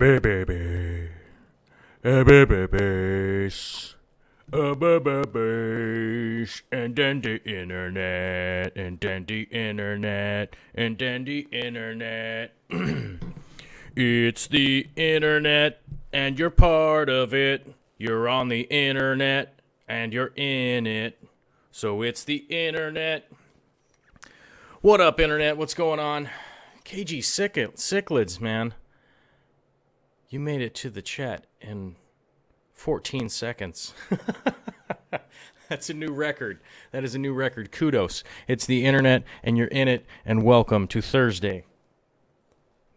Baby, babies, babies, and then the internet, and then the internet, and then the internet. It's the internet, and you're part of it. You're on the internet, and you're in it. So it's the internet. What up, internet? What's going on? KG Cichlids, man. You made it to the chat in 14 seconds. That's a new record. That is a new record. Kudos. It's the internet, and you're in it, and welcome to Thursday,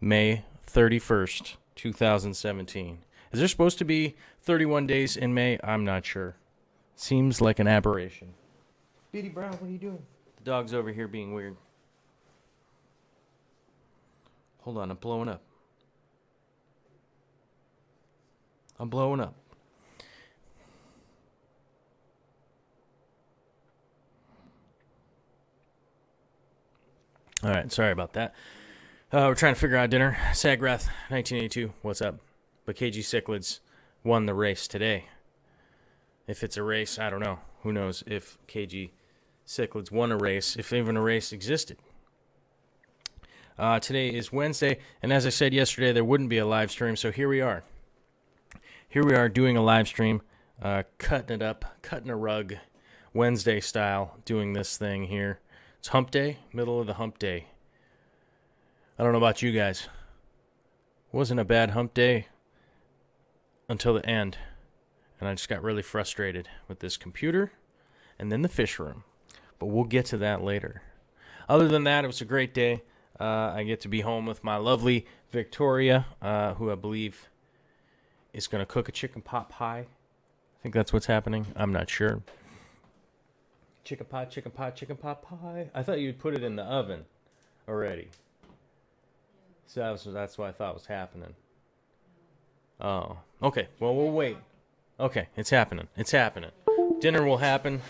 May 31st, 2017. Is there supposed to be 31 days in May? I'm not sure. Seems like an aberration. Beatty Brown, what are you doing? The dog's over here being weird. Hold on, I'm blowing up. I'm blowing up. All right, sorry about that. We're trying to figure out dinner. Sagrath, 1982, what's up? But KG Cichlids won the race today. If it's a race, I don't know. Who knows if KG Cichlids won a race, if even a race existed. Today is Wednesday, and as I said yesterday, there wouldn't be a live stream, so here we are. Here we are doing a live stream, cutting it up, cutting a rug, Wednesday style, doing this thing here. It's hump day, middle of the hump day. I don't know about you guys. It wasn't a bad hump day until the end, and I just got really frustrated with this computer and then the fish room. But we'll get to that later. Other than that, it was a great day. I get to be home with my lovely Victoria, who I believe is going to cook a chicken pot pie. I think that's what's happening. I'm not sure. Chicken pot pie. I thought you'd put it in the oven already. So that's what I thought was happening. Oh, okay. Well, we'll wait. Okay, it's happening. It's happening. Dinner will happen.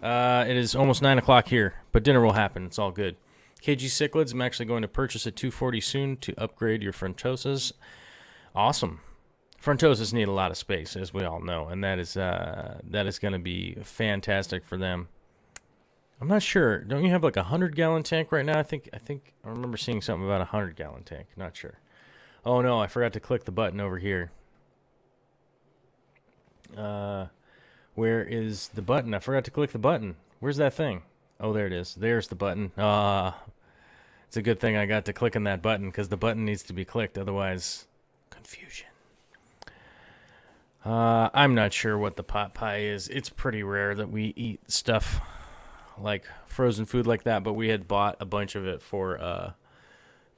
It is almost 9 o'clock here, but dinner will happen. It's all good. KG Cichlids, I'm actually going to purchase a 240 soon to upgrade your Frontosas. Awesome. Frontosas need a lot of space, as we all know, and that is going to be fantastic for them. I'm not sure. Don't you have like a 100-gallon tank right now? I think I remember seeing something about a 100-gallon tank. Not sure. Oh no, I forgot to click the button over here. Where is the button? I forgot to click the button. Where's that thing? Oh, there it is. There's the button. It's a good thing I got to clicking that button because the button needs to be clicked. Otherwise, confusion. I'm not sure what the pot pie is. It's pretty rare that we eat stuff like frozen food like that, but we had bought a bunch of it for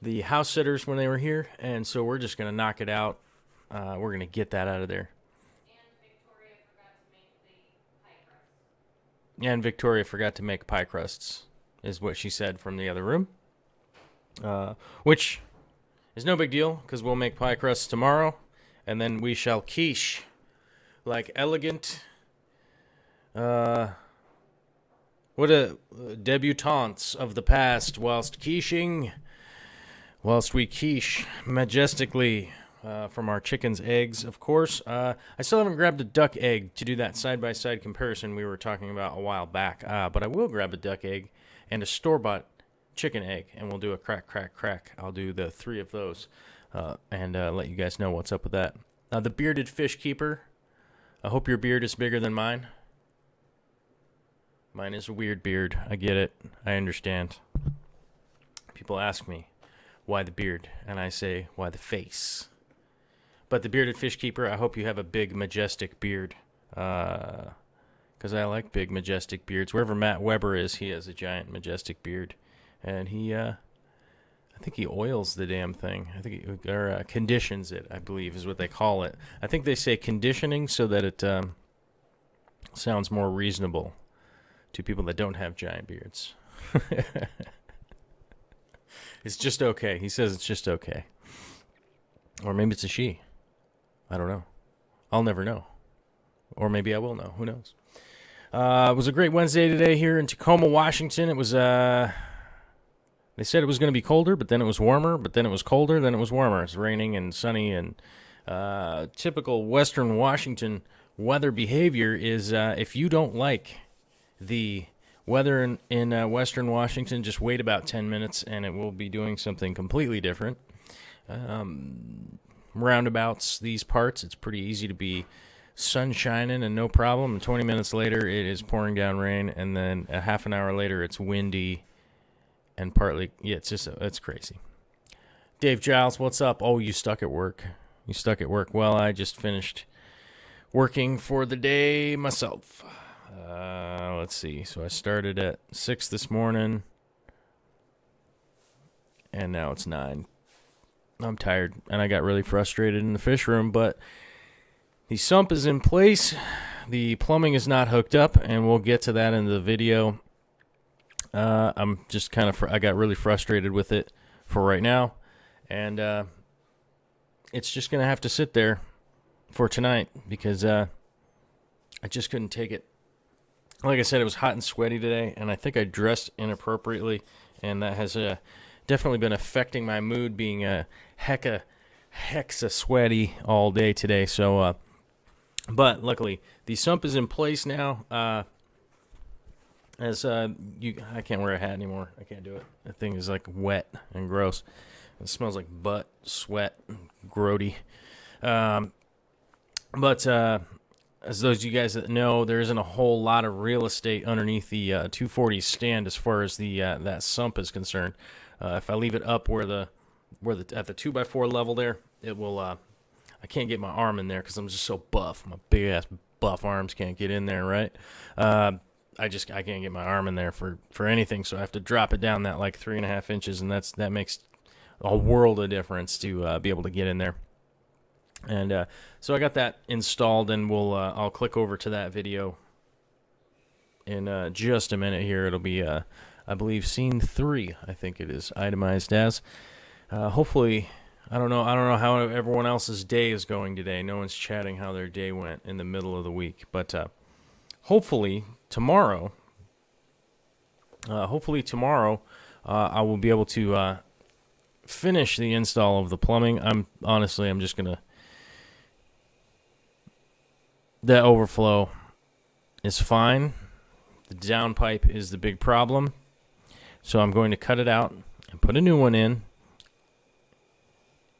the house sitters when they were here, and so we're just going to knock it out. We're going to get that out of there. And Victoria forgot to make pie crusts, is what she said from the other room. Which is no big deal, because we'll make pie crusts tomorrow, and then we shall quiche like elegant, what a debutantes of the past, whilst we quiche majestically from our chicken's eggs, of course. I still haven't grabbed a duck egg to do that side-by-side comparison we were talking about a while back, but I will grab a duck egg and a store-bought chicken egg, and we'll do a crack, crack, crack. I'll do the 3 of those and let you guys know what's up with that. The bearded fish keeper, I hope your beard is bigger than mine. Mine is a weird beard. I get it. I understand. People ask me, why the beard? And I say, why the face? But the bearded fish keeper, I hope you have a big, majestic beard. Because I like big, majestic beards. Wherever Matt Weber is, he has a giant, majestic beard. And he, I think he oils the damn thing. I think he conditions it, I believe, is what they call it. I think they say conditioning so that it sounds more reasonable to people that don't have giant beards. It's just okay. He says it's just okay. Or maybe it's a she. I don't know. I'll never know. Or maybe I will know. Who knows? It was a great Wednesday today here in Tacoma, Washington. It was They said it was going to be colder, but then it was warmer, but then it was colder, then it was warmer. It's raining and sunny, and typical Western Washington weather behavior is if you don't like the weather in Western Washington, just wait about 10 minutes and it will be doing something completely different. Roundabouts, these parts, it's pretty easy to be sun shining and no problem. And 20 minutes later, it is pouring down rain, and then a half an hour later, it's windy and partly, it's crazy. Dave Giles, what's up? Oh, you stuck at work. You stuck at work. Well, I just finished working for the day myself. Let's see. So I started at 6 this morning, and now it's 9. I'm tired, and I got really frustrated in the fish room, but the sump is in place. The plumbing is not hooked up, and we'll get to that in the video. I'm just I got really frustrated with it for right now, and it's just going to have to sit there for tonight because I just couldn't take it. Like I said, it was hot and sweaty today, and I think I dressed inappropriately, and that has definitely been affecting my mood, being hexa sweaty all day today. So, but luckily, the sump is in place now. I can't wear a hat anymore. I can't do it. That thing is like wet and gross. It smells like butt, sweat, grody. But as those of you guys that know, there isn't a whole lot of real estate underneath the 240 stand as far as the that sump is concerned. If I leave it up where the at the 2x4 level there, it will. I can't get my arm in there because I'm just so buff. My big ass buff arms can't get in there, right? I can't get my arm in there for anything, so I have to drop it down that like 3.5 inches, and that makes a world of difference to be able to get in there. And so I got that installed, and I'll click over to that video in just a minute here. It'll be I believe scene 3, I think it is itemized as. Hopefully, I don't know how everyone else's day is going today. No one's chatting how their day went in the middle of the week, but hopefully tomorrow I will be able to finish the install of the plumbing. I'm just gonna. That overflow is fine. The downpipe is the big problem. So I'm going to cut it out and put a new one in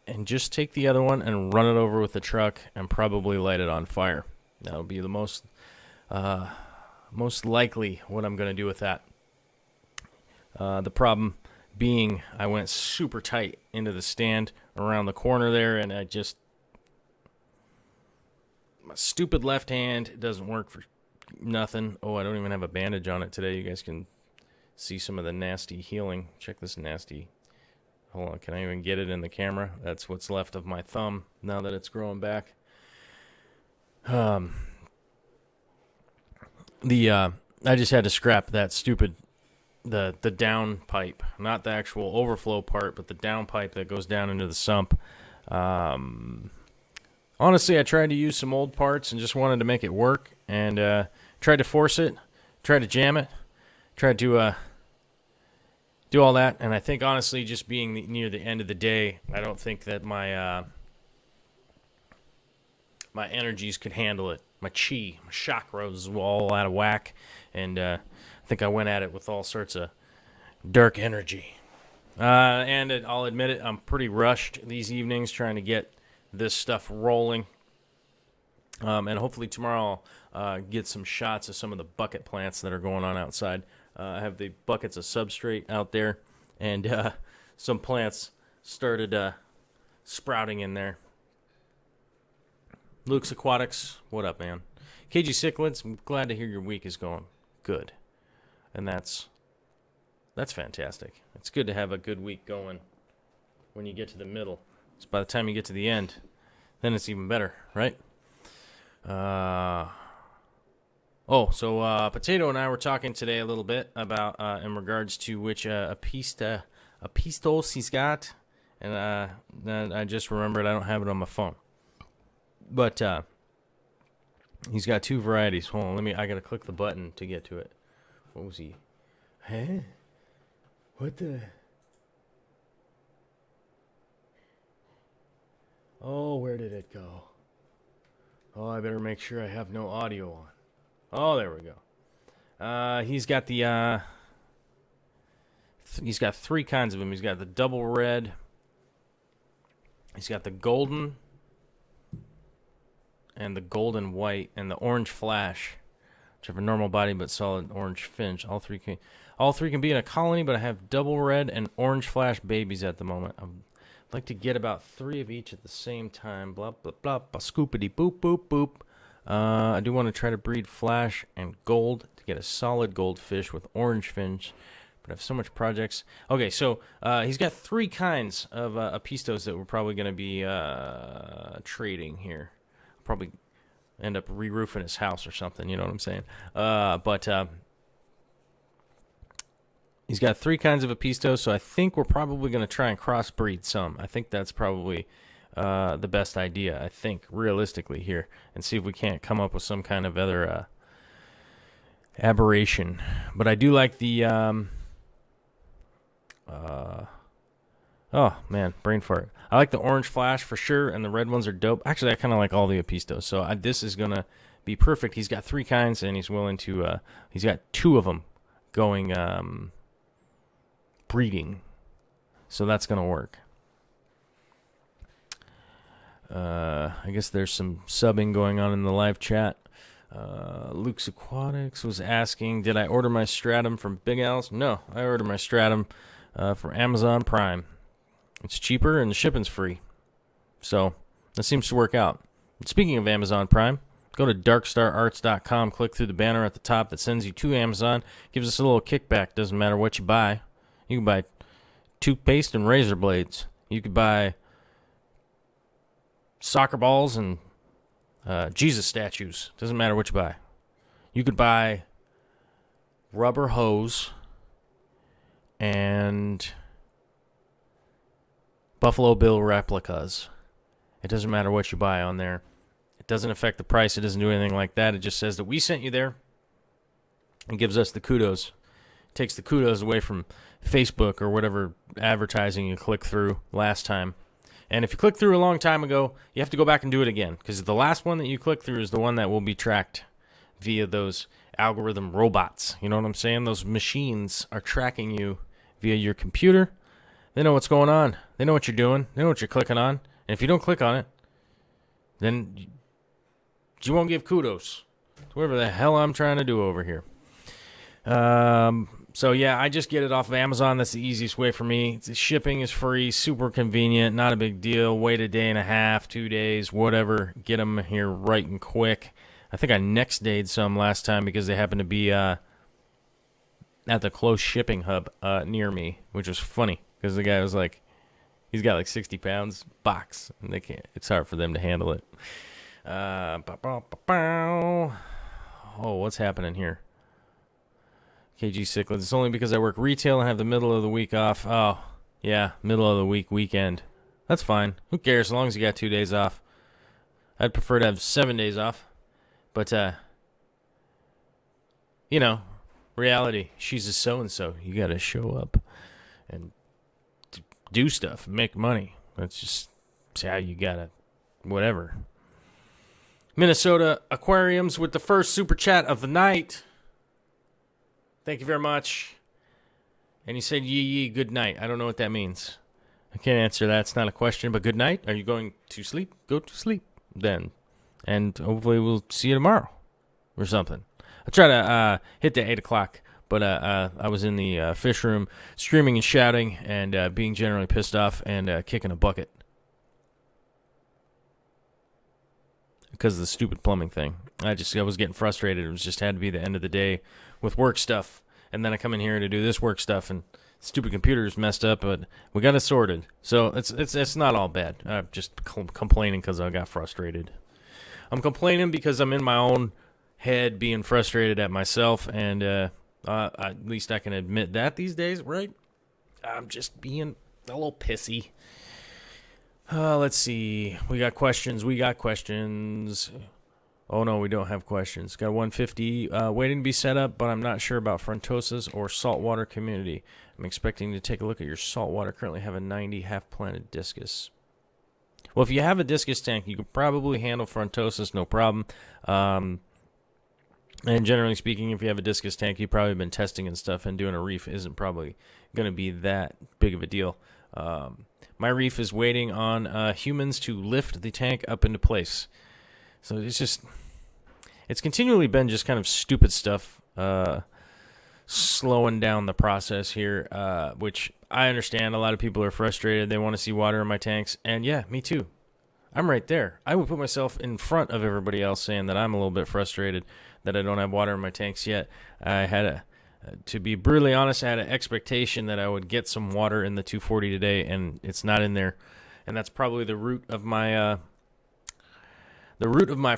and just take the other one and run it over with the truck and probably light it on fire. That'll be the most likely what I'm going to do with that. The problem being I went super tight into the stand around the corner there, and my stupid left hand doesn't work for nothing. Oh, I don't even have a bandage on it today. You guys can see some of the nasty healing. Check this nasty. Hold on, can I even get it in the camera? That's what's left of my thumb now that it's growing back. I just had to scrap that stupid the down pipe, not the actual overflow part, but the down pipe that goes down into the sump. Honestly, I tried to use some old parts and just wanted to make it work, and tried to force it, tried to jam it, tried to do all that, and I think, honestly, just being near the end of the day, I don't think that my energies could handle it. My chi, my chakras were all out of whack, and I think I went at it with all sorts of dark energy. And I'll admit it, I'm pretty rushed these evenings trying to get this stuff rolling. And hopefully tomorrow I'll get some shots of some of the bucket plants that are going on outside. I have the buckets of substrate out there, and some plants started sprouting in there. Luke's Aquatics, what up, man? KG Cichlids, I'm glad to hear your week is going good. And that's fantastic. It's good to have a good week going when you get to the middle. So by the time you get to the end, then it's even better, right? So Potato and I were talking today a little bit about in regards to which pistos he's got, and then I just remembered I don't have it on my phone. But he's got 2 varieties. Hold on, I gotta click the button to get to it. What was he? Huh? What the? Oh, where did it go? Oh, I better make sure I have no audio on. Oh, there we go. He's got the he's got three kinds of them. He's got the double red. He's got the golden and the golden white and the orange flash, which have a normal body but solid orange finish. All three can be in a colony, but I have double red and orange flash babies at the moment. I'd like to get about 3 of each at the same time. Blah, blah, blah, blah, scoopity, boop, boop, boop. I do want to try to breed flash and gold to get a solid goldfish with orange fins, but I have so much projects. Okay, so he's got 3 kinds of apistos that we're probably going to be trading here. Probably end up re-roofing his house or something, you know what I'm saying? But he's got 3 kinds of apistos, so I think we're probably going to try and crossbreed some. I think that's probably the best idea, I think, realistically here, and see if we can't come up with some kind of other aberration. But I do like the oh man, brain fart. I like the orange flash for sure, and the red ones are dope. Actually, I kind of like all the apistos, so this is gonna be perfect. He's got 3 kinds, and he's willing to he's got 2 of them going breeding, so that's gonna work. I guess there's some subbing going on in the live chat. Luke's Aquatics was asking, did I order my stratum from Big Al's? No, I ordered my stratum from Amazon Prime. It's cheaper and the shipping's free. So that seems to work out. And speaking of Amazon Prime, go to darkstararts.com, click through the banner at the top that sends you to Amazon. Gives us a little kickback. Doesn't matter what you buy. You can buy toothpaste and razor blades. You could buy soccer balls and Jesus statues. Doesn't matter what you buy. You could buy rubber hose and Buffalo Bill replicas. It doesn't matter what you buy on there. It doesn't affect the price. It doesn't do anything like that. It just says that we sent you there and gives us the kudos. It takes the kudos away from Facebook or whatever advertising you click through last time. And if you click through a long time ago, you have to go back and do it again, because the last one that you click through is the one that will be tracked via those algorithm robots. You know what I'm saying? Those machines are tracking you via your computer. They know what's going on. They know what you're doing. They know what you're clicking on. And if you don't click on it, then you won't give kudos to whatever the hell I'm trying to do over here. So, yeah, I just get it off of Amazon. That's the easiest way for me. The shipping is free, super convenient, not a big deal. Wait a day and a half, 2 days, whatever. Get them here right and quick. I think I next dayed some last time because they happened to be at the close shipping hub near me, which was funny because the guy was like, he's got like 60 pounds box, and they can't. It's hard for them to handle it. Oh, what's happening here? KG Cichlids. It's only because I work retail and have the middle of the week off. Oh, yeah, middle of the week, weekend. That's fine. Who cares as long as you got 2 days off? I'd prefer to have 7 days off. But, you know, reality. She's a so-and-so. You got to show up and do stuff, make money. That's just how you got to, whatever. Minnesota Aquariums with the first super chat of the night. Thank you very much. And he said, yee, good night. I don't know what that means. I can't answer that. It's not a question, but good night. Are you going to sleep? Go to sleep then. And hopefully we'll see you tomorrow or something. I'll try to hit the 8 o'clock, but I was in the fish room screaming and shouting and being generally pissed off and kicking a bucket because of the stupid plumbing thing. I was getting frustrated. It was just had to be the end of the day with work stuff, and then I come in here to do this work stuff, and stupid computer's messed up, but we got it sorted. So it's not all bad. I'm just complaining because I got frustrated. I'm complaining because I'm in my own head being frustrated at myself, and at least I can admit that these days, right? I'm just being a little pissy. Let's see. We got questions. Oh, no, we don't have questions. Got 150 waiting to be set up, but I'm not sure about Frontosas or saltwater community. I'm expecting to take a look at your saltwater. Currently have a 90 half-planted discus. Well, if you have a discus tank, you could probably handle frontosis no problem. And generally speaking, if you have a discus tank, you've probably been testing and stuff, and doing a reef isn't probably going to be that big of a deal. My reef is waiting on humans to lift the tank up into place. So it's continually been just kind of stupid stuff, slowing down the process here, which I understand. A lot of people are frustrated. They want to see water in my tanks, and yeah, me too. I'm right there. I would put myself in front of everybody else saying that I'm a little bit frustrated that I don't have water in my tanks yet. I had to be brutally honest, I had an expectation that I would get some water in the 240 today, and it's not in there. And that's probably the root of my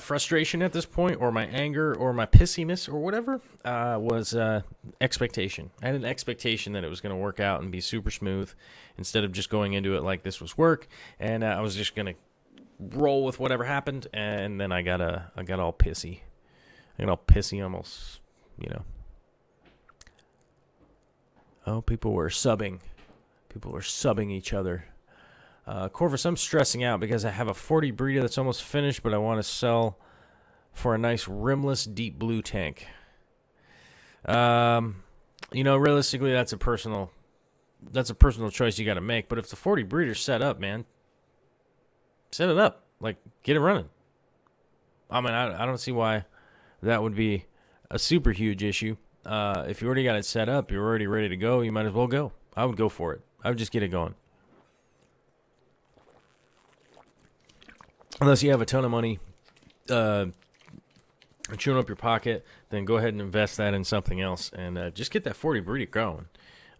frustration at this point, or my anger, or my pissiness, or whatever, was expectation. I had an expectation that it was going to work out and be super smooth, instead of just going into it like this was work, and I was just going to roll with whatever happened, and then I got all pissy. I got all pissy almost, Oh, people were subbing. People were subbing each other. Corvus, I'm stressing out because I have a 40 breeder that's almost finished, but I want to sell for a nice rimless deep blue tank. Realistically, that's a personal choice you got to make. But if the 40 breeder's set up, man, set it up. Like, get it running. I mean, I don't see why that would be a super huge issue. If you already got it set up, you're already ready to go, you might as well go. I would go for it. I would just get it going. Unless you have a ton of money chewing up your pocket, then go ahead and invest that in something else, and just get that 40 breeder going.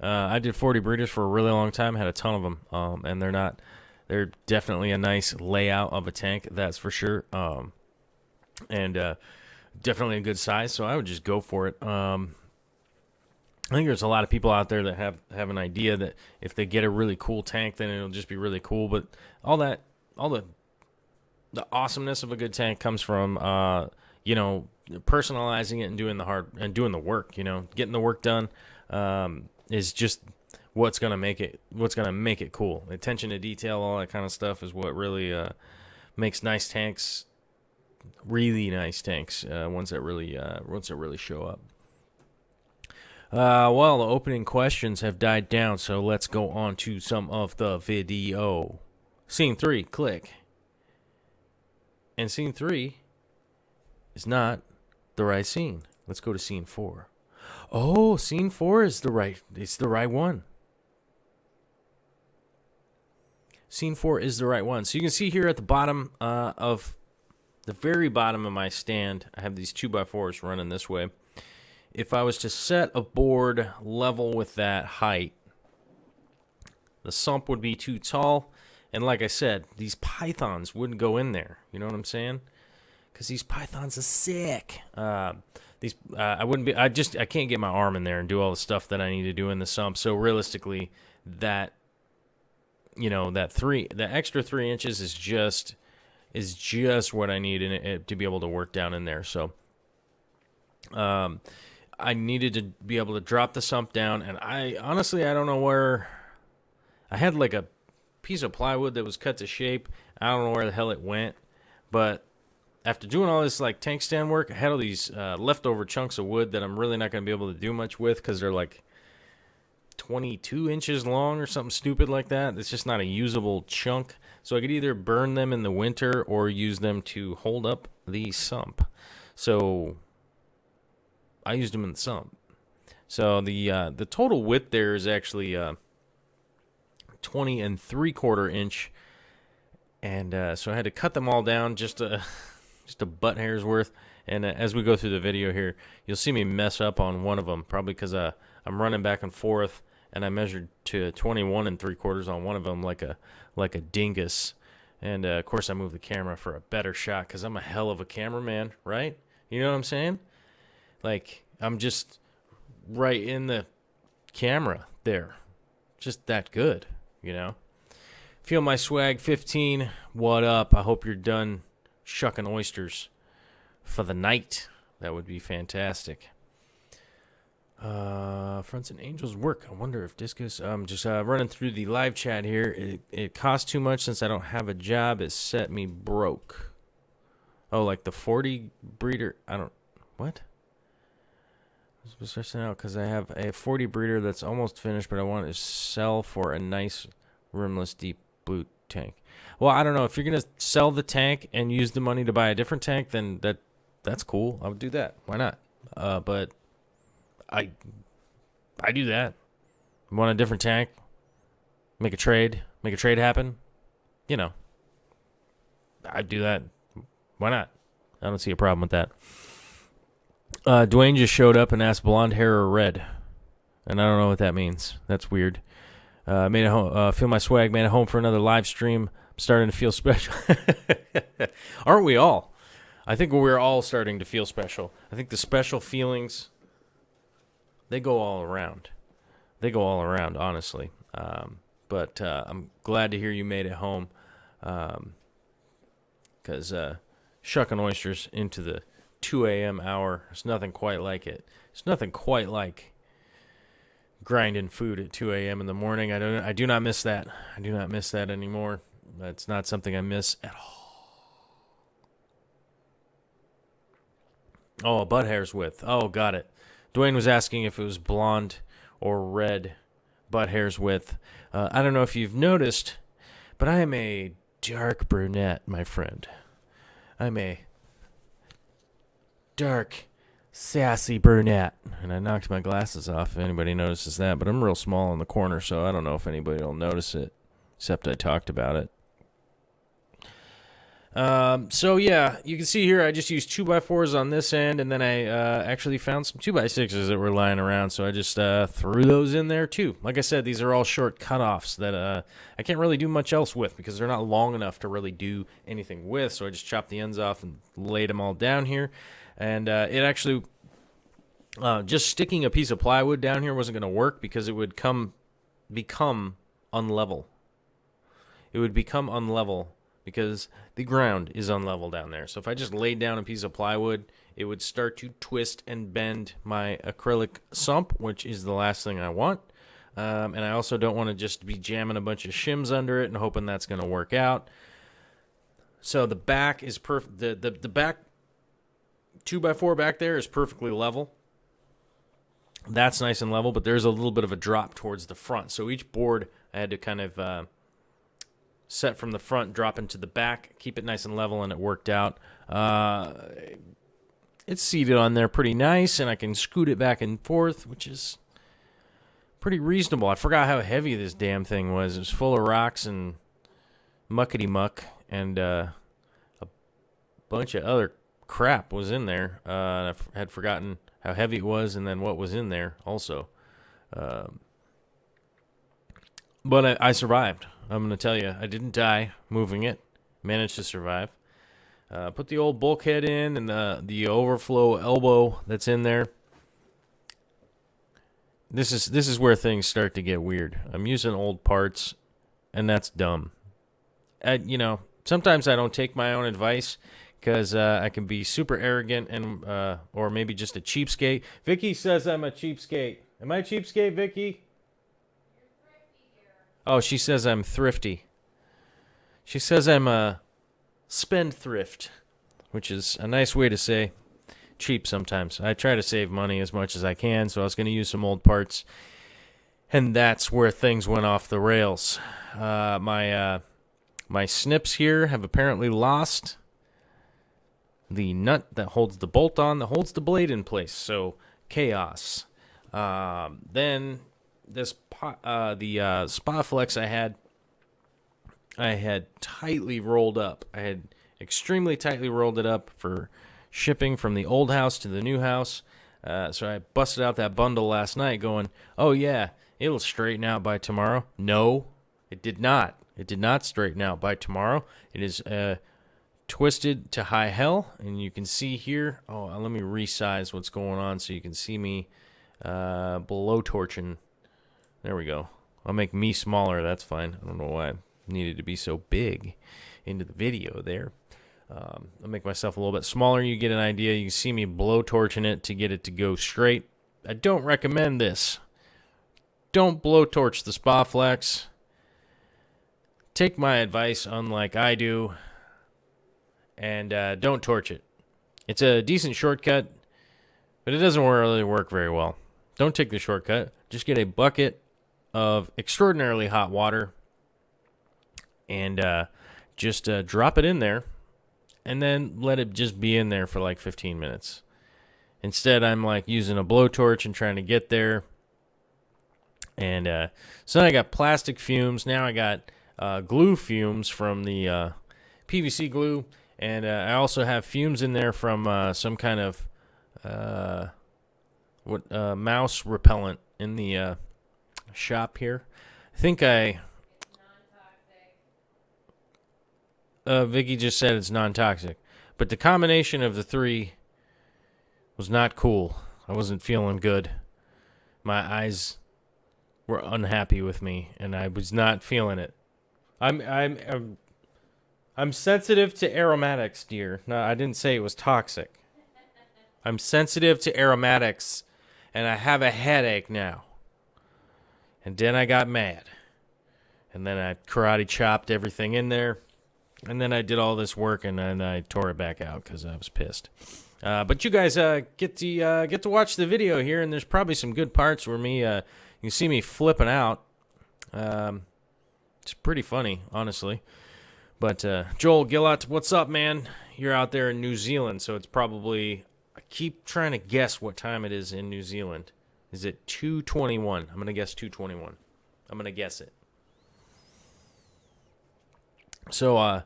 I did 40 breeders for a really long time, had a ton of them, and they're definitely a nice layout of a tank, that's for sure, and definitely a good size, so I would just go for it. I think there's a lot of people out there that have an idea that if they get a really cool tank, then it'll just be really cool, but all the awesomeness of a good tank comes from personalizing it and doing the work. Getting the work done is just what's gonna make it cool. Attention to detail, all that kind of stuff is what really makes nice tanks really nice tanks, ones that really show up. Well, the opening questions have died down, so let's go on to some of the video. Scene 3, click. And scene 3 is not the right scene. Let's go to scene 4. Oh, scene 4 is the right one. Scene 4 is the right one. So you can see here at the bottom of the very bottom of my stand, I have these 2x4s running this way. If I was to set a board level with that height, the sump would be too tall. And like I said, these pythons wouldn't go in there. You know what I'm saying? Because these pythons are sick. I can't get my arm in there and do all the stuff that I need to do in the sump. So realistically, the extra 3 inches is just what I need in it to be able to work down in there. So I needed to be able to drop the sump down, and I don't know where. I had like a piece of plywood that was cut to shape. I don't know where the hell it went, but after doing all this like tank stand work, I had all these leftover chunks of wood that I'm really not going to be able to do much with because they're like 22 inches long or something stupid like that. It's just not a usable chunk. So I could either burn them in the winter or use them to hold up the sump. So I used them in the sump. So the total width there is actually 20 3/4 inch, and so I had to cut them all down just a butt hair's worth. And as we go through the video here, you'll see me mess up on one of them, probably because I'm running back and forth, and I measured to 21 3/4 on one of them like a dingus. And of course, I moved the camera for a better shot because I'm a hell of a cameraman, right? You know what I'm saying? Like, I'm just right in the camera there, just that good. Feel my swag 15. What up? I hope you're done shucking oysters for the night. That would be fantastic. Fronts and Angels work. I wonder if Discus. Just running through the live chat here. It costs too much since I don't have a job. It set me broke. Oh, like the 40 breeder. I don't. What? I was stressing out because I have a 40 breeder that's almost finished, but I want to sell for a nice rimless deep boot tank. Well, I don't know. If you're gonna sell the tank and use the money to buy a different tank, then that's cool. I would do that. Why not? But I do that. Want a different tank? Make a trade happen? You know, I'd do that. Why not? I don't see a problem with that. Dwayne just showed up and asked blonde hair or red, and I don't know what that means. That's weird. Made a home, feel my swag. Made a home for another live stream. I'm starting to feel special. Aren't we all? I think we're all starting to feel special. I think the special feelings, they go all around. They go all around, honestly. But I'm glad to hear you made it home. Because shucking oysters into the 2 a.m. hour, there's nothing quite like it. There's nothing quite like grinding food at 2 a.m. in the morning. I do not miss that. I do not miss that anymore. That's not something I miss at all. Oh, a butt hair's width. Oh, got it. Dwayne was asking if it was blonde or red butt hair's width. I don't know if you've noticed, but I am a dark brunette, my friend. I'm a dark, sassy brunette. And I knocked my glasses off if anybody notices that, but I'm real small in the corner, so I don't know if anybody will notice it, except I talked about it. So yeah, you can see here I just used 2x4s on this end, and then I actually found some 2x6s that were lying around, so I just threw those in there too. Like I said, these are all short cutoffs that I can't really do much else with because they're not long enough to really do anything with, so I just chopped the ends off and laid them all down here. And it actually, just sticking a piece of plywood down here wasn't going to work because it would become unlevel. It would become unlevel because the ground is unlevel down there. So if I just laid down a piece of plywood, it would start to twist and bend my acrylic sump, which is the last thing I want. And I also don't want to just be jamming a bunch of shims under it and hoping that's going to work out. So the back is perfect. The back 2x4 back there is perfectly level. That's nice and level, but there's a little bit of a drop towards the front. So each board I had to kind of set from the front, drop into the back, keep it nice and level, and it worked out. It's seated on there pretty nice, and I can scoot it back and forth, which is pretty reasonable. I forgot how heavy this damn thing was. It was full of rocks and muckety-muck, and a bunch of other crap was in there. I had forgotten how heavy it was and then what was in there also. But I survived. I'm going to tell you, I didn't die moving it. Managed to survive. Put the old bulkhead in and the overflow elbow that's in there. This is where things start to get weird. I'm using old parts, and that's dumb. Sometimes I don't take my own advice because I can be super arrogant and or maybe just a cheapskate. Vicky says I'm a cheapskate. Am I a cheapskate, Vicky? Oh, she says I'm thrifty. She says I'm a spendthrift, which is a nice way to say cheap sometimes. I try to save money as much as I can, so I was going to use some old parts, and that's where things went off the rails. My snips here have apparently lost the nut that holds the bolt on, that holds the blade in place, so chaos. Then this the Spaflex I had tightly rolled up. I had extremely tightly rolled it up for shipping from the old house to the new house. So I busted out that bundle last night going, oh yeah, it'll straighten out by tomorrow. No, it did not. It did not straighten out by tomorrow. It is twisted to high hell, and you can see here. Oh, let me resize what's going on so you can see me below torching. There we go. I'll make me smaller. That's fine. I don't know why I needed to be so big into the video there. I'll make myself a little bit smaller. You get an idea. You can see me blow torching it to get it to go straight. I don't recommend this. Don't blowtorch the Spaflex. Take my advice, unlike I do, and don't torch it. It's a decent shortcut, but it doesn't really work very well. Don't take the shortcut. Just get a bucket of extraordinarily hot water and just drop it in there and then let it just be in there for like 15 minutes. Instead, I'm like using a blowtorch and trying to get there. And so then I got plastic fumes. Now I got glue fumes from the PVC glue. And I also have fumes in there from some kind of mouse repellent in the shop here. I think Vicky just said it's non-toxic. But the combination of the three was not cool. I wasn't feeling good. My eyes were unhappy with me, and I was not feeling it. I'm sensitive to aromatics, dear. No, I didn't say it was toxic. I'm sensitive to aromatics, and I have a headache now. And then I got mad. And then I karate chopped everything in there. And then I did all this work, and then I tore it back out because I was pissed. But you guys get to watch the video here, and there's probably some good parts where you see me flipping out. It's pretty funny, honestly. But Joel Gillott, what's up, man? You're out there in New Zealand, so it's probably... I keep trying to guess what time it is in New Zealand. Is it 2:21? I'm going to guess 2:21. I'm going to guess it. So,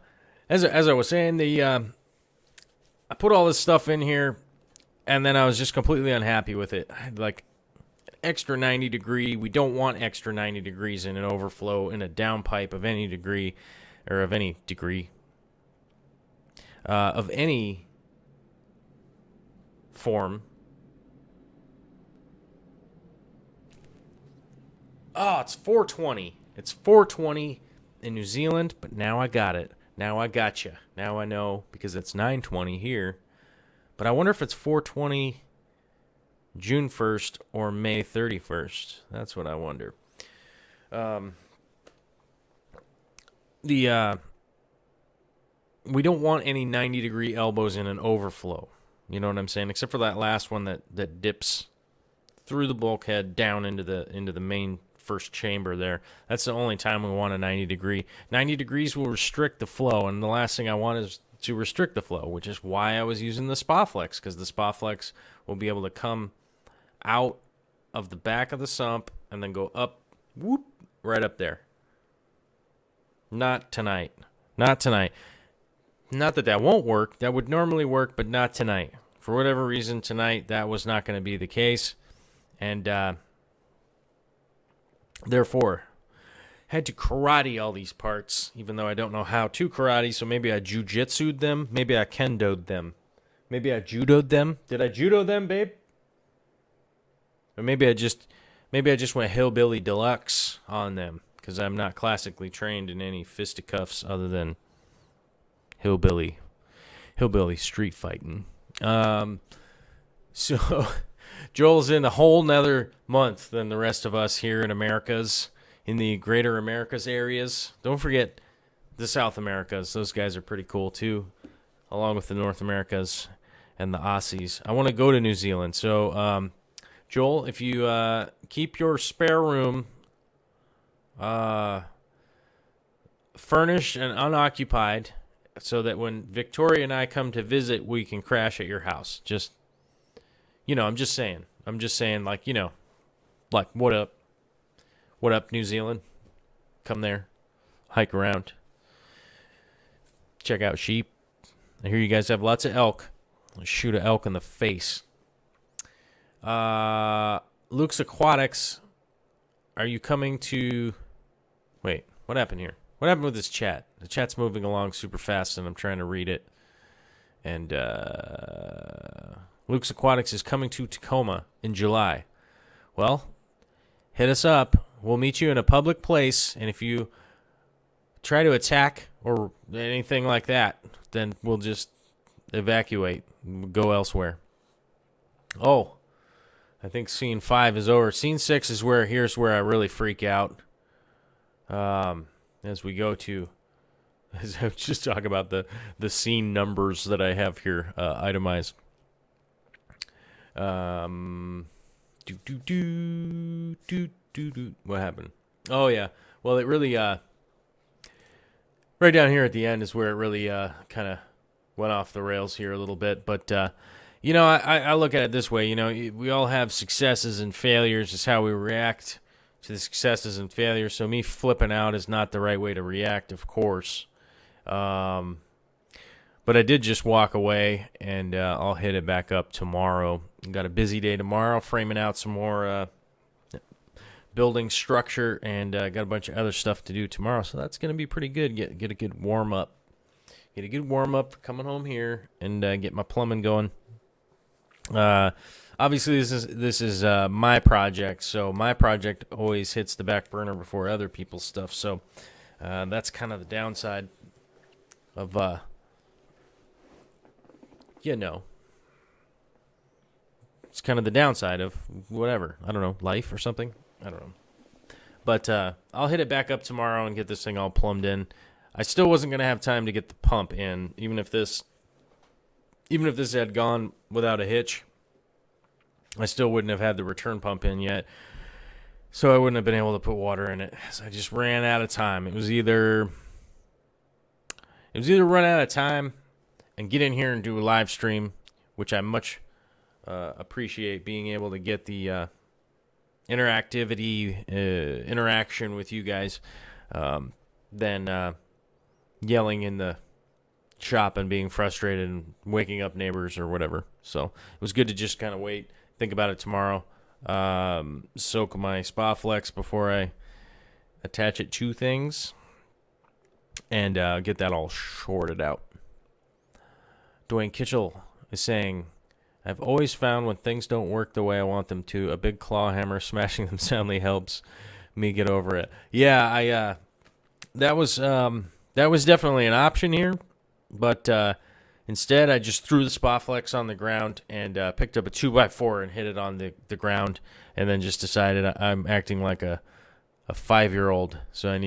as I was saying, I put all this stuff in here, and then I was just completely unhappy with it. I had like extra 90 degree. We don't want extra 90 degrees in an overflow in a downpipe of any degree, or of any degree, of any form. Oh, it's 4:20. It's 4:20 in New Zealand, but now I got it. Now I got you. Now I know, because it's 9:20 here. But I wonder if it's 4:20 June 1st or May 31st. That's what I wonder. We don't want any 90-degree elbows in an overflow. You know what I'm saying? Except for that last one that dips through the bulkhead down into the main first chamber there. That's the only time we want a 90 degree. 90 degrees will restrict the flow, and the last thing I want is to restrict the flow, which is why I was using the Spaflex, because the Spaflex will be able to come out of the back of the sump and then go up, whoop, right up there. Not tonight. Not tonight. Not that won't work. That would normally work, but not tonight. For whatever reason, tonight, that was not going to be the case. And therefore, had to karate all these parts, even though I don't know how to karate, so maybe I jujitsu'd them. Maybe I kendo'd them. Maybe I judo'd them. Did I judo them, babe? Or maybe I just went hillbilly deluxe on them, because I'm not classically trained in any fisticuffs other than hillbilly street fighting. So Joel's in a whole nother month than the rest of us here in Americas, in the greater Americas areas. Don't forget the South Americas. Those guys are pretty cool too, along with the North Americas and the Aussies. I want to go to New Zealand. So, Joel, if you keep your spare room furnished and unoccupied, so that when Victoria and I come to visit, we can crash at your house. Just, I'm just saying, like, like, what up? What up, New Zealand? Come there, hike around, check out sheep. I hear you guys have lots of elk. I'll shoot an elk in the face. Luke's Aquatics, are you coming to... Wait, what happened here? What happened with this chat? The chat's moving along super fast, and I'm trying to read it. And Luke's Aquatics is coming to Tacoma in July. Well, hit us up. We'll meet you in a public place, and if you try to attack or anything like that, then we'll just evacuate, go elsewhere. Oh, I think scene 5 is over. Scene 6 is here's where I really freak out. As we go to, as I was just talking about the scene numbers that I have here itemized. What happened? Oh yeah. Well, it really right down here at the end is where it really kind of went off the rails here a little bit. But I look at it this way. We all have successes and failures. It's how we react to the successes and failures. So me flipping out is not the right way to react, of course. But I did just walk away, and I'll hit it back up tomorrow. Got a busy day tomorrow, framing out some more building structure, and got a bunch of other stuff to do tomorrow. So that's going to be pretty good. Get a good warm up. Get a good warm up for coming home here and get my plumbing going. Obviously, this is my project, so my project always hits the back burner before other people's stuff. So that's kind of the downside of it's kind of the downside of whatever. I don't know, life or something. I don't know. But I'll hit it back up tomorrow and get this thing all plumbed in. I still wasn't going to have time to get the pump in, even if this had gone without a hitch. I still wouldn't have had the return pump in yet, so I wouldn't have been able to put water in it. So I just ran out of time. It was either run out of time and get in here and do a live stream, which I much appreciate, being able to get the interaction with you guys, than yelling in the shop and being frustrated and waking up neighbors or whatever. So it was good to just kind of wait, think about it tomorrow, soak my Spa Flex before I attach it to things, and get that all sorted out. Dwayne Kitchell is saying, I've always found when things don't work the way I want them to, a big claw hammer smashing them soundly helps me get over it. Yeah, that was definitely an option here, but instead I just threw the Spaflex on the ground and picked up a 2x4 and hit it on the ground, and then just decided I'm acting like a 5-year-old, so I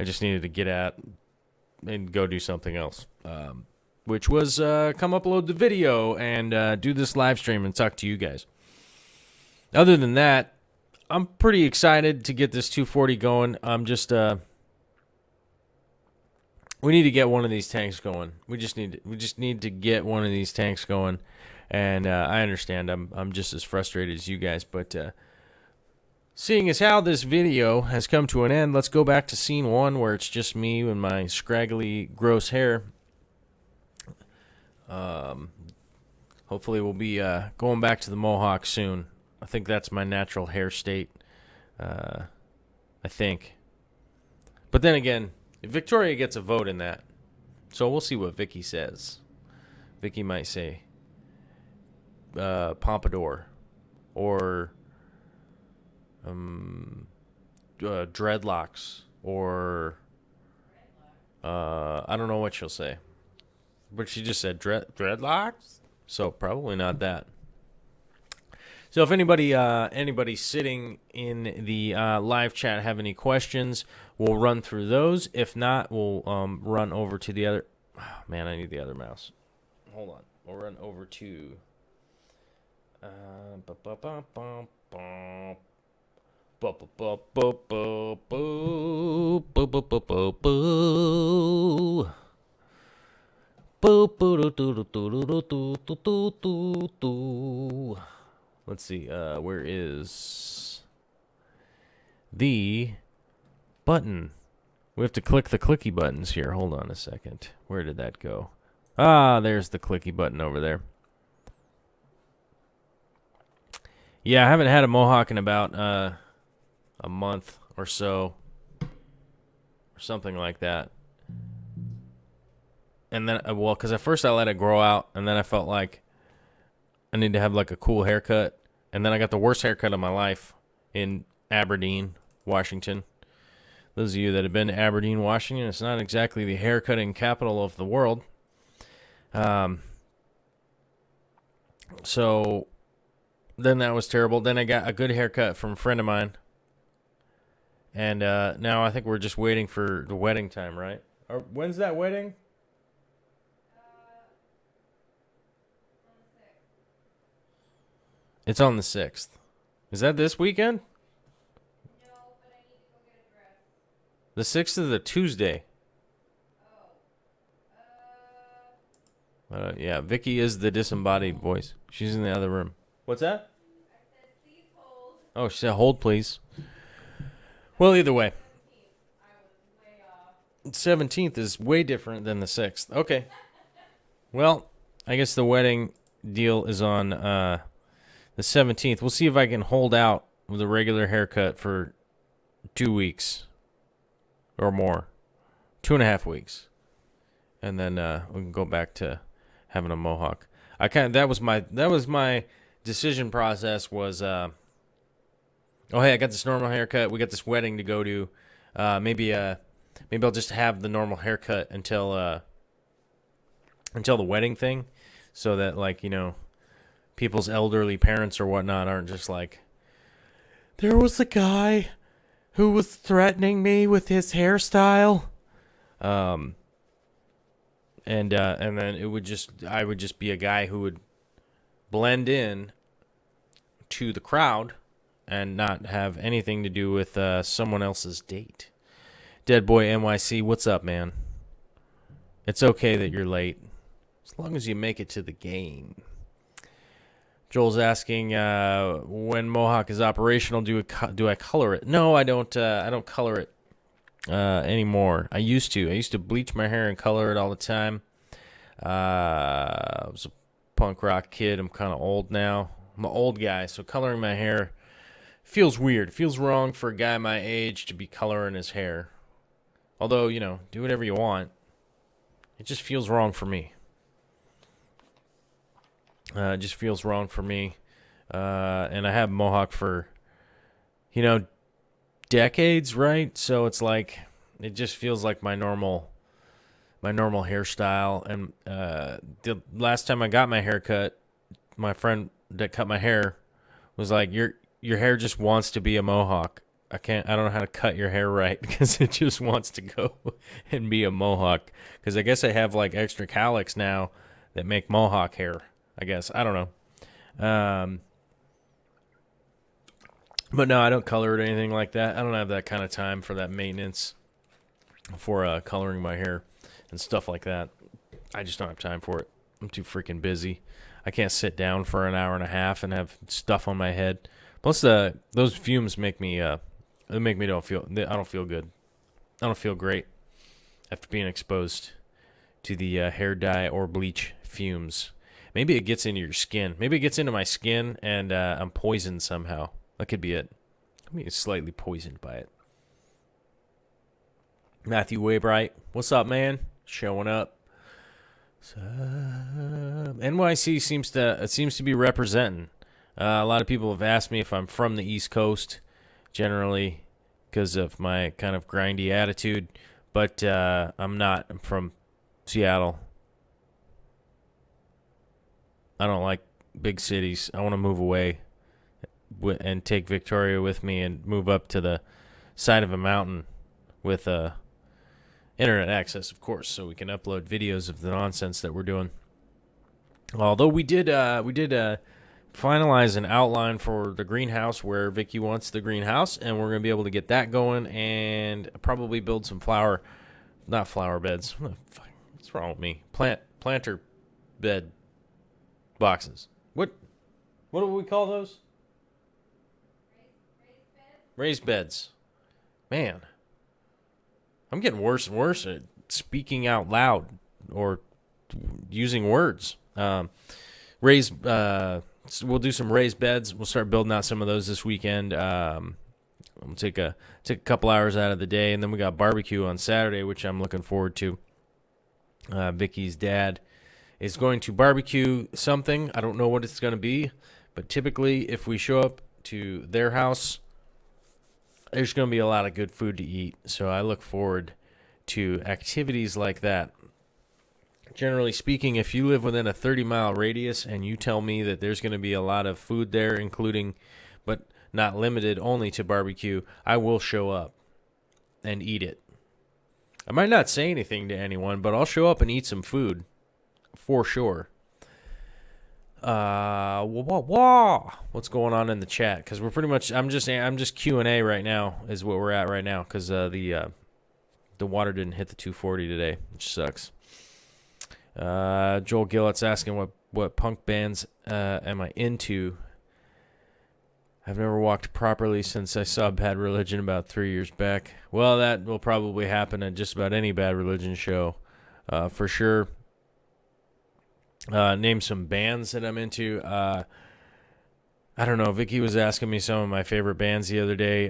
just needed to get out and go do something else. Which was come upload the video and do this live stream and talk to you guys. Other than that, I'm pretty excited to get this 240 going. I'm just we need to get one of these tanks going. We just need to get one of these tanks going. And I understand I'm just as frustrated as you guys, but seeing as how this video has come to an end, let's go back to scene 1 where it's just me and my scraggly, gross hair. Hopefully we'll be going back to the mohawk soon. I think that's my natural hair state. I think. But then again, Victoria gets a vote in that. So we'll see what Vicky says. Vicky might say pompadour or dreadlocks or I don't know what she'll say. But she just said dreadlocks, so probably not that. So if anybody sitting in the live chat have any questions, we'll run through those. If not, we'll run over to the other. Oh, man, I need the other mouse. Hold on. We'll run over to. Let's see, where is the button? We have to click the clicky buttons here. Hold on a second. Where did that go? Ah, there's the clicky button over there. Yeah, I haven't had a mohawk in about a month or so, or something like that. And then, because at first I let it grow out, and then I felt like I need to have like a cool haircut. And then I got the worst haircut of my life in Aberdeen, Washington. Those of you that have been to Aberdeen, Washington, it's not exactly the haircutting capital of the world. So Then that was terrible. Then I got a good haircut from a friend of mine. And now I think we're just waiting for the wedding time, right? When's that wedding? It's on the 6th. Is that this weekend? No, but I need to go get a dress. The 6th is the Tuesday. Oh. Yeah, Vicky is the disembodied voice. She's in the other room. What's that? I said please hold. Oh, she said hold, please. Well, either way. 17th. I was way off. 17th is way different than the 6th. Okay. Well, I guess the wedding deal is on the 17th. We'll see if I can hold out with a regular haircut for 2 weeks or more. 2.5 weeks. And then we can go back to having a mohawk. That was my decision process was hey, I got this normal haircut. We got this wedding to go to. Maybe I'll just have the normal haircut until the wedding thing, so that, like, people's elderly parents or whatnot aren't just like, there was a guy who was threatening me with his hairstyle. And then I would just be a guy who would blend in to the crowd and not have anything to do with someone else's date. Dead Boy NYC, what's up, man? It's okay that you're late, as long as you make it to the game. Joel's asking when mohawk is operational. Do I color it? No, I don't. I don't color it anymore. I used to bleach my hair and color it all the time. I was a punk rock kid. I'm kind of old now. I'm an old guy, so coloring my hair feels weird. It feels wrong for a guy my age to be coloring his hair. Although, do whatever you want. It just feels wrong for me. It just feels wrong for me. And I have mohawk for, decades, right? So it's like, it just feels like my normal hairstyle. And the last time I got my hair cut, my friend that cut my hair was like, your hair just wants to be a mohawk. I don't know how to cut your hair right because it just wants to go and be a mohawk. Because I guess I have like extra cowlicks now that make mohawk hair, I guess. I don't know. But no, I don't color it or anything like that. I don't have that kind of time for that maintenance for coloring my hair and stuff like that. I just don't have time for it. I'm too freaking busy. I can't sit down for an hour and a half and have stuff on my head. Plus, those fumes make me I don't feel good. I don't feel great after being exposed to the hair dye or bleach fumes. Maybe it gets into your skin. Maybe it gets into my skin and I'm poisoned somehow. That could be it. I'm being slightly poisoned by it. Matthew Waybright, what's up, man? Showing up. NYC seems to be representing. A lot of people have asked me if I'm from the East Coast, generally because of my kind of grindy attitude, but I'm not. I'm from Seattle. I don't like big cities. I want to move away and take Victoria with me and move up to the side of a mountain with internet access, of course, so we can upload videos of the nonsense that we're doing. Although we did finalize an outline for the greenhouse where Vicky wants the greenhouse, and we're going to be able to get that going and probably build some not flower beds. What's wrong with me? Planter bed boxes. What do we call those? Raised beds. Man, I'm getting worse and worse at speaking out loud or using words. We'll do some raised beds. We'll start building out some of those this weekend. We'll take a couple hours out of the day, and then we got barbecue on Saturday, which I'm looking forward to. Vicky's dad is going to barbecue something. I don't know what it's going to be, but typically if we show up to their house, there's going to be a lot of good food to eat. So I look forward to activities like that. generally speaking, if you live within a 30-mile radius and you tell me that there's going to be a lot of food there, including, but not limited only to barbecue, I will show up and eat it. I might not say anything to anyone, but I'll show up and eat some food for sure. What's going on in the chat? Because we're pretty much, I'm just Q&A right now is what we're at right now, because the water didn't hit the 240 today, which sucks. Joel Gillett's asking what punk bands am I into. I've never walked properly since I saw Bad Religion about 3 years back. Well, that will probably happen at just about any Bad Religion show, for sure. Name some bands that I'm into. I don't know. Vicky was asking me some of my favorite bands the other day.